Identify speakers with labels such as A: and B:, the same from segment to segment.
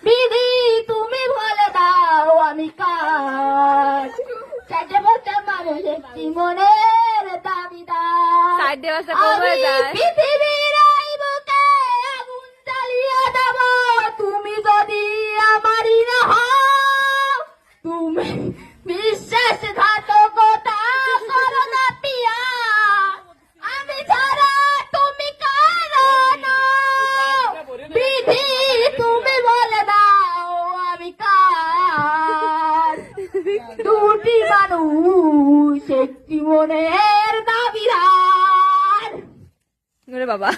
A: বিধি তুমি বলে দাও আমি কার, চারটে বছর মানুষ একটি মনের দাবিদার। আমি পৃথিবীর এই বুকে আগুন জ্বালিয়ে দেব, তুমি যদি আমারই না হও। তুমি বিশ্বাসঘাতকতা করো না পিয়া, আমি ছাড়া তুমি কারো না। বিধি তুমি বলে দাও আমি কার, দুটি মানুষ একটি মনের দাবিদার।
B: বাবা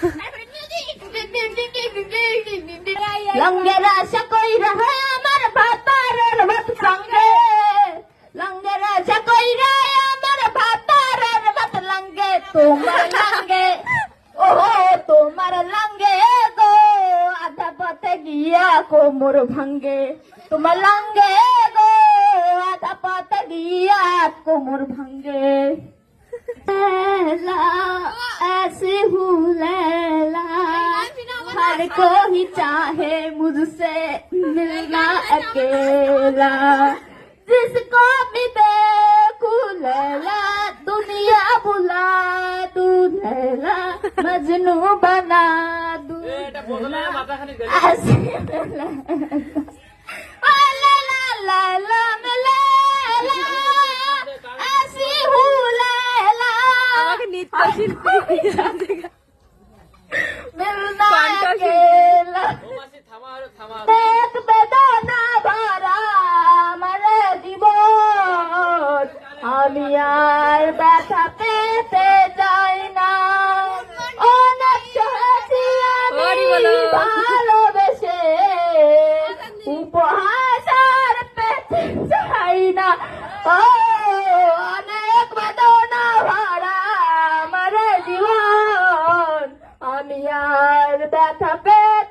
A: লঙ্গের আশা কই রহে আমার ভাতারের ভাত সঙ্গে, লঙ্গের আশা কই রহে আমার ভাতারের ভাত লঙ্গে, তোমার লঙ্গে ও তোমার লঙ্গে গো, আধা পথে গিয়া কোমর ভাঙ্গে, তোমার লঙ্গে গো আধা পথে গিয়া কোমর ভাঙ্গে। लैला ऐसे हूँ लैला, हर कोई चाहे मुझसे मिलना अकेला, जिसको भी देखूं लैला दुनिया बुला दूं, लैला मजनू बना दूं, ऐसे लैला लैला मैं लैला ऐसी हूँ लैला, मिलना अकेला, देख बेदाना भरा मरे জীবন, আমি আর ব্যথা পেতে চাই না, অনেক সহজে আমি ভালোবেসে উপহাস আর পেতে চাই না। ও অনেক বেদনা ভরা আমার জীবন, আমি আর ব্যথা পেতে